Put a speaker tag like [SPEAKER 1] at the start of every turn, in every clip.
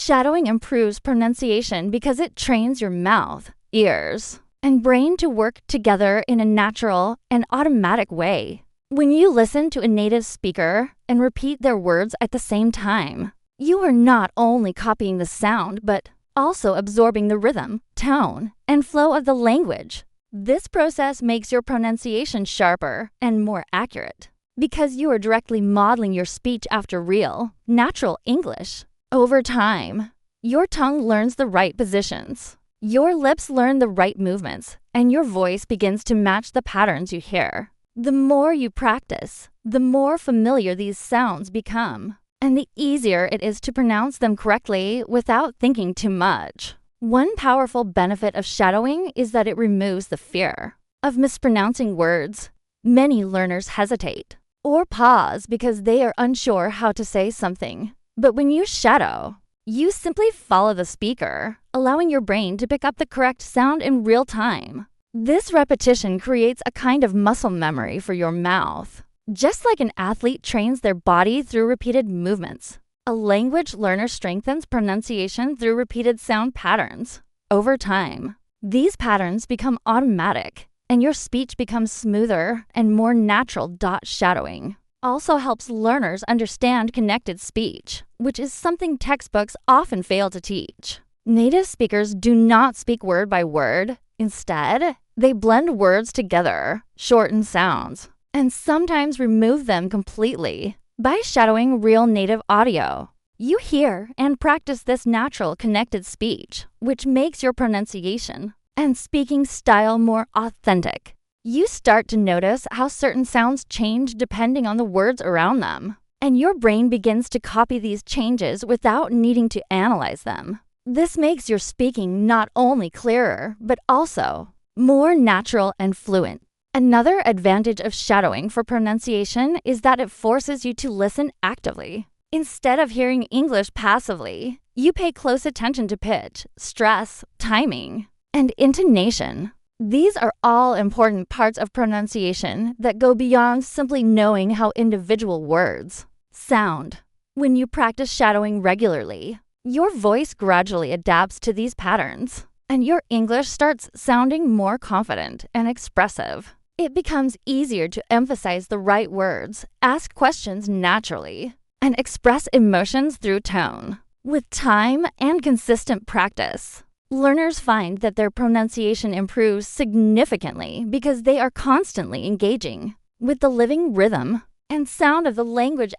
[SPEAKER 1] Shadowing improves pronunciation because it trains your mouth, ears, and brain to work together in a natural and automatic way. When you listen to a native speaker and repeat their words at the same time, you are not only copying the sound, but also absorbing the rhythm, tone, and flow of the language. This process makes your pronunciation sharper and more accurate because you are directly modeling your speech after real, natural English. Over time, your tongue learns the right positions, your lips learn the right movements, and your voice begins to match the patterns you hear. The more you practice, the more familiar these sounds become, and the easier it is to pronounce them correctly without thinking too much. One powerful benefit of shadowing is that it removes the fear of mispronouncing words. Many learners hesitate or pause because they are unsure how to say something. But when you shadow, you simply follow the speaker, allowing your brain to pick up the correct sound in real time. This repetition creates a kind of muscle memory for your mouth. Just like an athlete trains their body through repeated movements, a language learner strengthens pronunciation through repeated sound patterns. Over time, these patterns become automatic, and your speech becomes smoother and more natural. Shadowing also helps learners understand connected speech, which is something textbooks often fail to teach. Native speakers do not speak word by word. Instead, they blend words together, shorten sounds, and sometimes remove them completely. By shadowing real native audio, you hear and practice this natural connected speech, which makes your pronunciation and speaking style more authentic. You start to notice how certain sounds change depending on the words around them, and your brain begins to copy these changes without needing to analyze them. This makes your speaking not only clearer, but also more natural and fluent. Another advantage of shadowing for pronunciation is that it forces you to listen actively. Instead of hearing English passively, you pay close attention to pitch, stress, timing, and intonation. These are all important parts of pronunciation that go beyond simply knowing how individual words sound. When you practice shadowing regularly, your voice gradually adapts to these patterns, and your English starts sounding more confident and expressive. It becomes easier to emphasize the right words, ask questions naturally, and express emotions through tone. With time and consistent practice, learners find that their pronunciation improves significantly because they are constantly engaging with the living rhythm and sound of the language.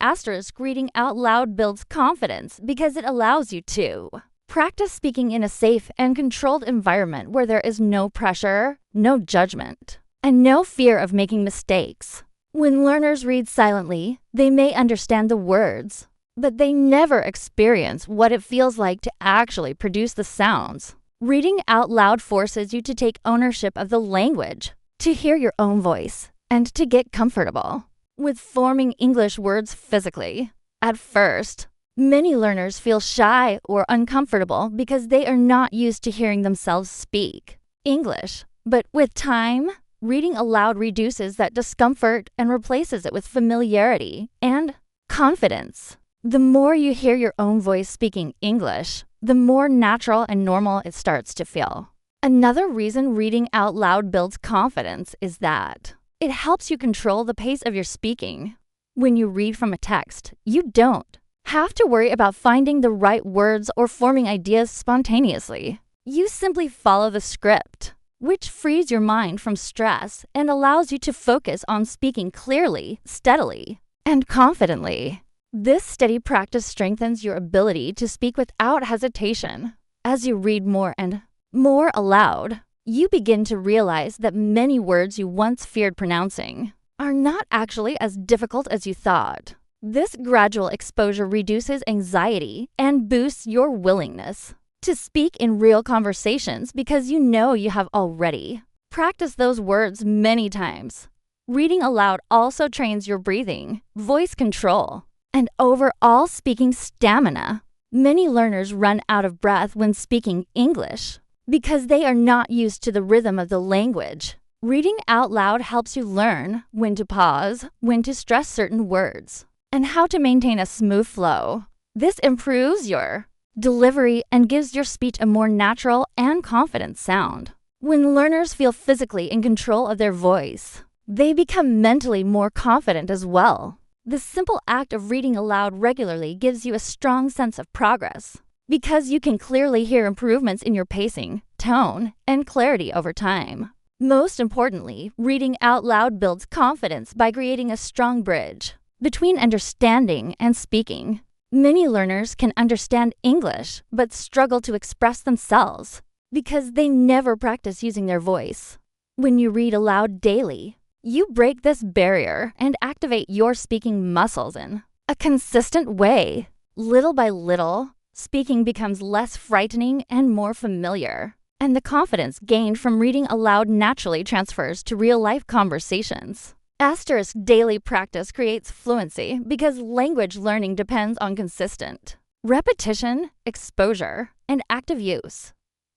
[SPEAKER 1] Reading out loud builds confidence because it allows you to practice speaking in a safe and controlled environment where there is no pressure, no judgment, and no fear of making mistakes. When learners read silently, they may understand the words, but they never experience what it feels like to actually produce the sounds. Reading out loud forces you to take ownership of the language, to hear your own voice, and to get comfortable with forming English words physically. At first, many learners feel shy or uncomfortable because they are not used to hearing themselves speak English. But with time, reading aloud reduces that discomfort and replaces it with familiarity and confidence. The more you hear your own voice speaking English, the more natural and normal it starts to feel. Another reason reading out loud builds confidence is that it helps you control the pace of your speaking. When you read from a text, you don't have to worry about finding the right words or forming ideas spontaneously. You simply follow the script, which frees your mind from stress and allows you to focus on speaking clearly, steadily, and confidently. This steady practice strengthens your ability to speak without hesitation. As you read more and more aloud, you begin to realize that many words you once feared pronouncing are not actually as difficult as you thought. This gradual exposure reduces anxiety and boosts your willingness to speak in real conversations because you know you have already practiced those words many times. Reading aloud also trains your breathing, voice control, and overall speaking stamina. Many learners run out of breath when speaking English because they are not used to the rhythm of the language. Reading out loud helps you learn when to pause, when to stress certain words, and how to maintain a smooth flow. This improves your delivery, and gives your speech a more natural and confident sound. When learners feel physically in control of their voice, they become mentally more confident as well. The simple act of reading aloud regularly gives you a strong sense of progress because you can clearly hear improvements in your pacing, tone, and clarity over time. Most importantly, reading out loud builds confidence by creating a strong bridge between understanding and speaking. Many learners can understand English but struggle to express themselves because they never practice using their voice. When you read aloud daily, you break this barrier and activate your speaking muscles in a consistent way. Little by little, speaking becomes less frightening and more familiar, and the confidence gained from reading aloud naturally transfers to real-life conversations. Asterisk daily practice creates fluency because language learning depends on consistent repetition, exposure, and active use.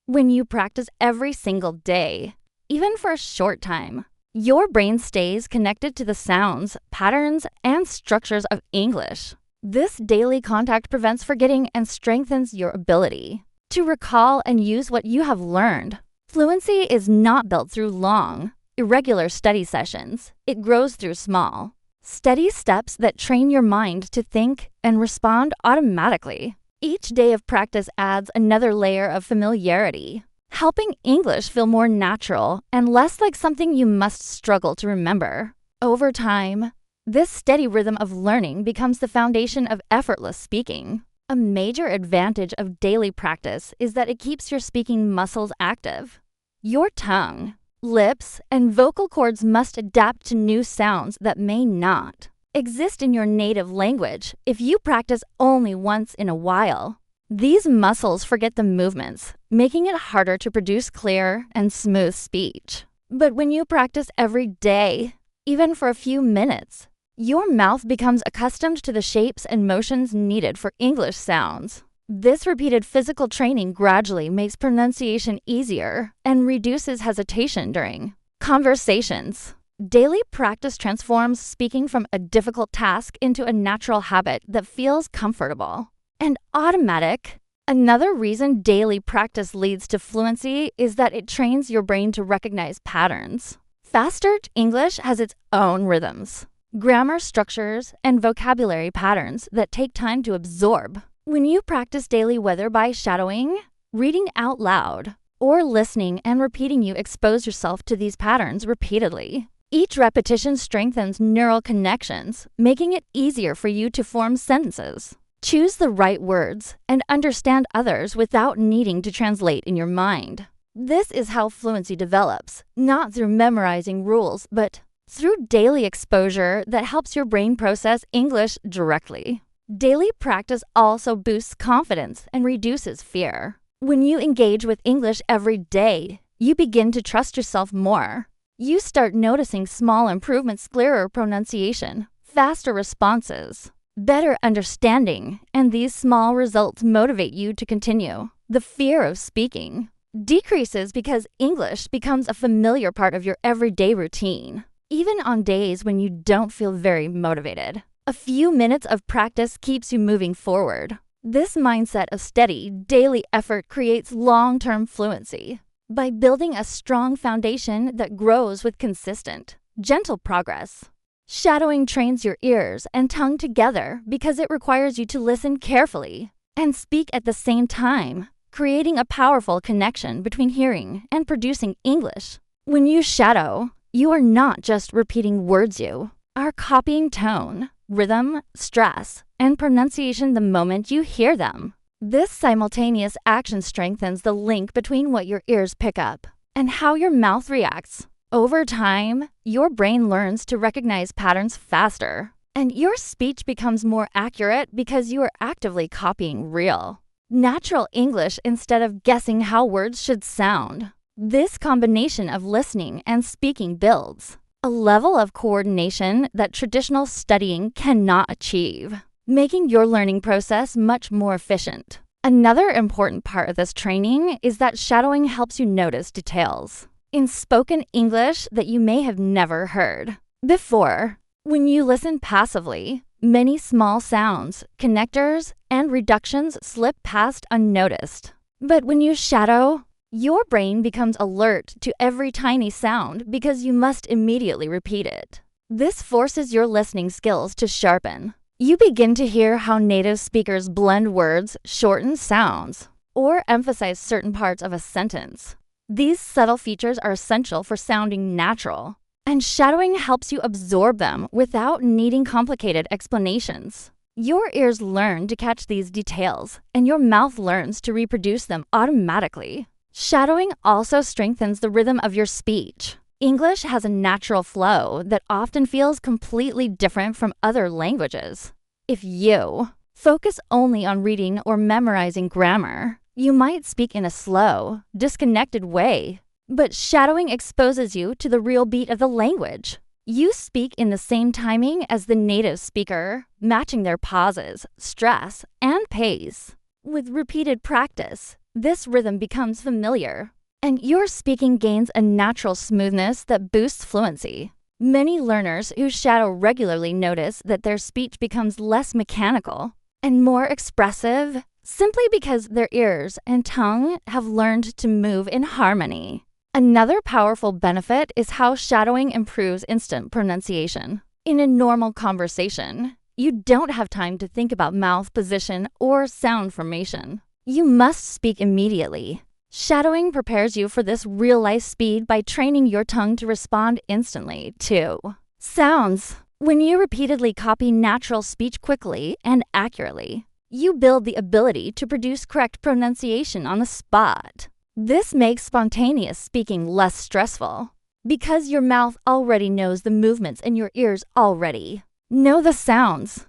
[SPEAKER 1] When you practice every single day, even for a short time, your brain stays connected to the sounds, patterns, and structures of English. This daily contact prevents forgetting and strengthens your ability to recall and use what you have learned. Fluency is not built through long, irregular study sessions. It grows through small, steady steps that train your mind to think and respond automatically. Each day of practice adds another layer of familiarity, helping English feel more natural and less like something you must struggle to remember. Over time, this steady rhythm of learning becomes the foundation of effortless speaking. A major advantage of daily practice is that it keeps your speaking muscles active. Your tongue, lips, and vocal cords must adapt to new sounds that may not exist in your native language if you practice only once in a while. These muscles forget the movements, making it harder to produce clear and smooth speech. But when you practice every day, even for a few minutes, your mouth becomes accustomed to the shapes and motions needed for English sounds. This repeated physical training gradually makes pronunciation easier and reduces hesitation during conversations. Daily practice transforms speaking from a difficult task into a natural habit that feels comfortable and automatic. Another reason daily practice leads to fluency is that it trains your brain to recognize patterns. Faster English has its own rhythms, grammar structures, and vocabulary patterns that take time to absorb. When you practice daily, whether by shadowing, reading out loud, or listening and repeating, you expose yourself to these patterns repeatedly. Each repetition strengthens neural connections, making it easier for you to form sentences, choose the right words, and understand others without needing to translate in your mind. This is how fluency develops, not through memorizing rules, but through daily exposure that helps your brain process English directly. Daily practice also boosts confidence and reduces fear. When you engage with English every day, you begin to trust yourself more. You start noticing small improvements, clearer pronunciation, faster responses, better understanding, and these small results motivate you to continue. The fear of speaking decreases because English becomes a familiar part of your everyday routine, even on days when you don't feel very motivated. A few minutes of practice keeps you moving forward. This mindset of steady, daily effort creates long-term fluency by building a strong foundation that grows with consistent, gentle progress. Shadowing trains your ears and tongue together because it requires you to listen carefully and speak at the same time, creating a powerful connection between hearing and producing English. When you shadow, you are not just repeating words, you are copying tone, rhythm, stress, and pronunciation the moment you hear them. This simultaneous action strengthens the link between what your ears pick up and how your mouth reacts. Over time, your brain learns to recognize patterns faster, and your speech becomes more accurate because you are actively copying real, natural English instead of guessing how words should sound. This combination of listening and speaking builds a level of coordination that traditional studying cannot achieve, making your learning process much more efficient. Another important part of this training is that shadowing helps you notice details in spoken English that you may have never heard before. When you listen passively, Many small sounds, connectors, and reductions slip past unnoticed. But when you shadow, your brain becomes alert to every tiny sound because you must immediately repeat it. This forces your listening skills to sharpen. You begin to hear how native speakers blend words, shorten sounds, or emphasize certain parts of a sentence. These subtle features are essential for sounding natural, and shadowing helps you absorb them without needing complicated explanations. Your ears learn to catch these details, and your mouth learns to reproduce them automatically. Shadowing also strengthens the rhythm of your speech. English has a natural flow that often feels completely different from other languages. If you focus only on reading or memorizing grammar, you might speak in a slow, disconnected way. But shadowing exposes you to the real beat of the language. You speak in the same timing as the native speaker, matching their pauses, stress, and pace. With repeated practice, this rhythm becomes familiar, and your speaking gains a natural smoothness that boosts fluency. Many learners who shadow regularly notice that their speech becomes less mechanical and more expressive, simply because their ears and tongue have learned to move in harmony. Another powerful benefit is how shadowing improves instant pronunciation. In a normal conversation, you don't have time to think about mouth position or sound formation. You must speak immediately. Shadowing prepares you for this real-life speed by training your tongue to respond instantly to sounds. When you repeatedly copy natural speech quickly and accurately, you build the ability to produce correct pronunciation on the spot. This makes spontaneous speaking less stressful because your mouth already knows the movements in your ears already. Know the sounds.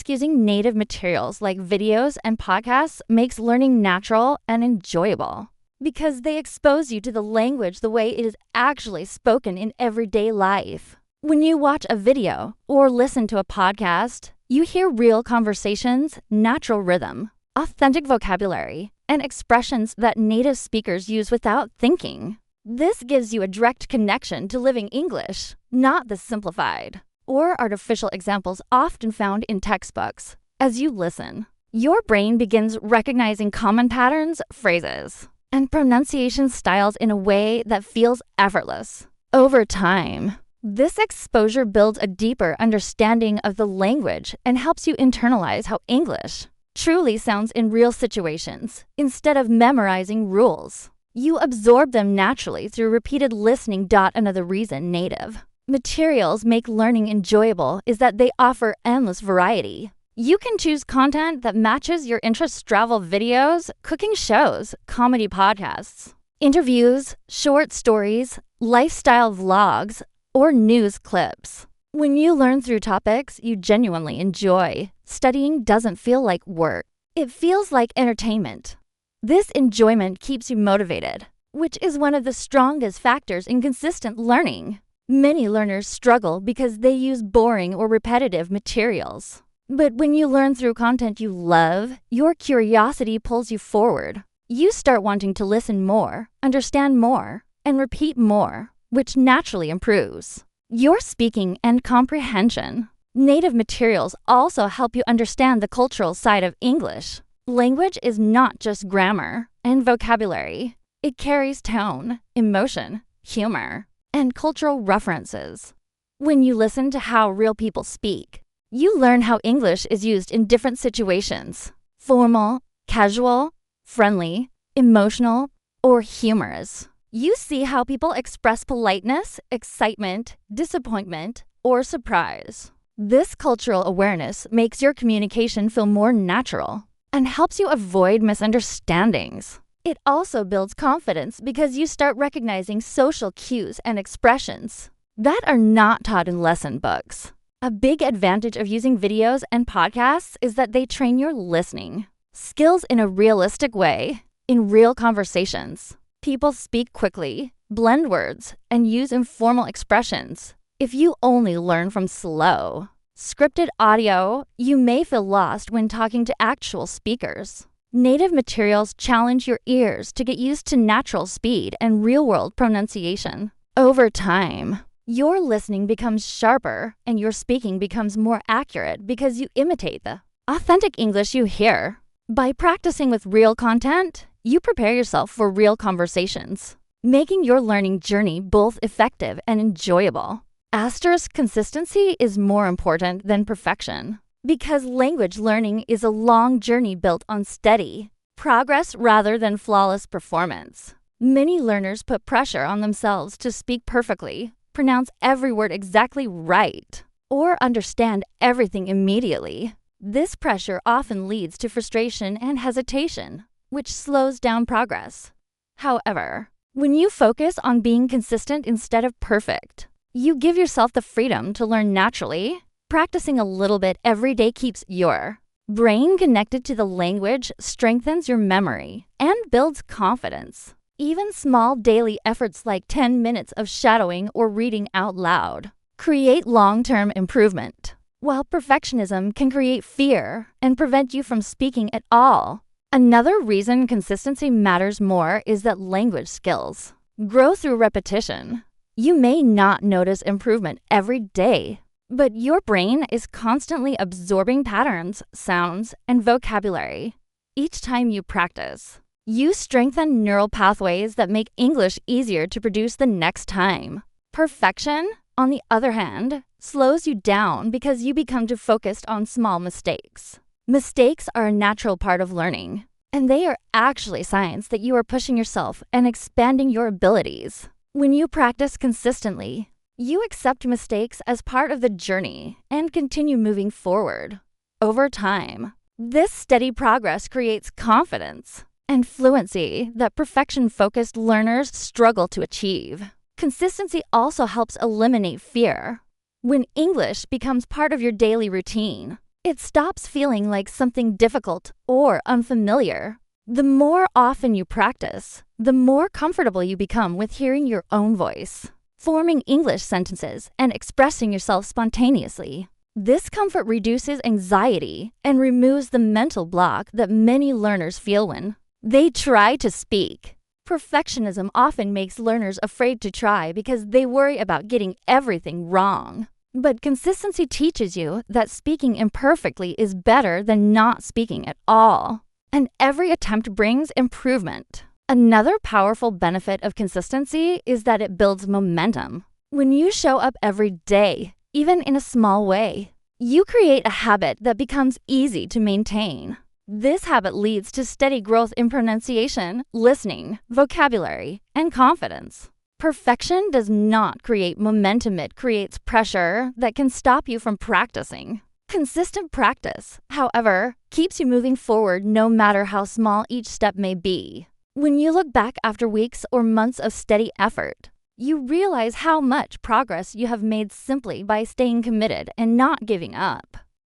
[SPEAKER 1] Using native materials like videos and podcasts makes learning natural and enjoyable because they expose you to the language the way it is actually spoken in everyday life. When you watch a video or listen to a podcast, you hear real conversations, natural rhythm, authentic vocabulary, and expressions that native speakers use without thinking. This gives you a direct connection to living English, not the simplified or artificial examples often found in textbooks. As you listen, your brain begins recognizing common patterns, phrases, and pronunciation styles in a way that feels effortless. Over time, this exposure builds a deeper understanding of the language and helps you internalize how English truly sounds in real situations instead of memorizing rules. You absorb them naturally through repeated listening. Another reason native materials make learning enjoyable is that they offer endless variety. You can choose content that matches your interests: travel videos, cooking shows, comedy podcasts, interviews, short stories, lifestyle vlogs, or news clips. When you learn through topics you genuinely enjoy, studying doesn't feel like work. It feels like entertainment. This enjoyment keeps you motivated, which is one of the strongest factors in consistent learning. Many learners struggle because they use boring or repetitive materials. But when you learn through content you love, your curiosity pulls you forward. You start wanting to listen more, understand more, and repeat more, which naturally improves your speaking and comprehension. Native materials also help you understand the cultural side of English. Language is not just grammar and vocabulary. It carries tone, emotion, humor, and cultural references. When you listen to how real people speak, you learn how English is used in different situations: formal, casual, friendly, emotional, or humorous. You see how people express politeness, excitement, disappointment, or surprise. This cultural awareness makes your communication feel more natural and helps you avoid misunderstandings. It also builds confidence because you start recognizing social cues and expressions that are not taught in lesson books. A big advantage of using videos and podcasts is that they train your listening skills in a realistic way. In real conversations, people speak quickly, blend words, and use informal expressions. If you only learn from slow, scripted audio, you may feel lost when talking to actual speakers. Native materials challenge your ears to get used to natural speed and real-world pronunciation. Over time, Your listening becomes sharper and your speaking becomes more accurate because you imitate the authentic English you hear. By practicing with real content, you prepare yourself for real conversations, making your learning journey both effective and enjoyable. Asterisk consistency is more important than perfection because language learning is a long journey built on steady progress rather than flawless performance. Many learners put pressure on themselves to speak perfectly, pronounce every word exactly right, or understand everything immediately. This pressure often leads to frustration and hesitation, which slows down progress. However, when you focus on being consistent instead of perfect, you give yourself the freedom to learn naturally. Practicing a little bit every day keeps your brain connected to the language, strengthens your memory, and builds confidence. Even small daily efforts like 10 minutes of shadowing or reading out loud create long-term improvement, while perfectionism can create fear and prevent you from speaking at all. Another reason consistency matters more is that language skills grow through repetition. You may not notice improvement every day, but your brain is constantly absorbing patterns, sounds, and vocabulary. Each time you practice, you strengthen neural pathways that make English easier to produce the next time. Perfection, on the other hand, slows you down because you become too focused on small mistakes. Mistakes are a natural part of learning, and they are actually signs that you are pushing yourself and expanding your abilities. When you practice consistently, you accept mistakes as part of the journey and continue moving forward. Over time, this steady progress creates confidence and fluency that perfection-focused learners struggle to achieve. Consistency also helps eliminate fear. When English becomes part of your daily routine, it stops feeling like something difficult or unfamiliar. The more often you practice, the more comfortable you become with hearing your own voice, forming English sentences, and expressing yourself spontaneously. This comfort reduces anxiety and removes the mental block that many learners feel when they try to speak. Perfectionism often makes learners afraid to try because they worry about getting everything wrong. But consistency teaches you that speaking imperfectly is better than not speaking at all. And every attempt brings improvement. Another powerful benefit of consistency is that it builds momentum. When you show up every day, even in a small way, you create a habit that becomes easy to maintain. This habit leads to steady growth in pronunciation, listening, vocabulary, and confidence. Perfection does not create momentum, it creates pressure that can stop you from practicing. Consistent practice, however, keeps you moving forward no matter how small each step may be. When you look back after weeks or months of steady effort, you realize how much progress you have made simply by staying committed and not giving up.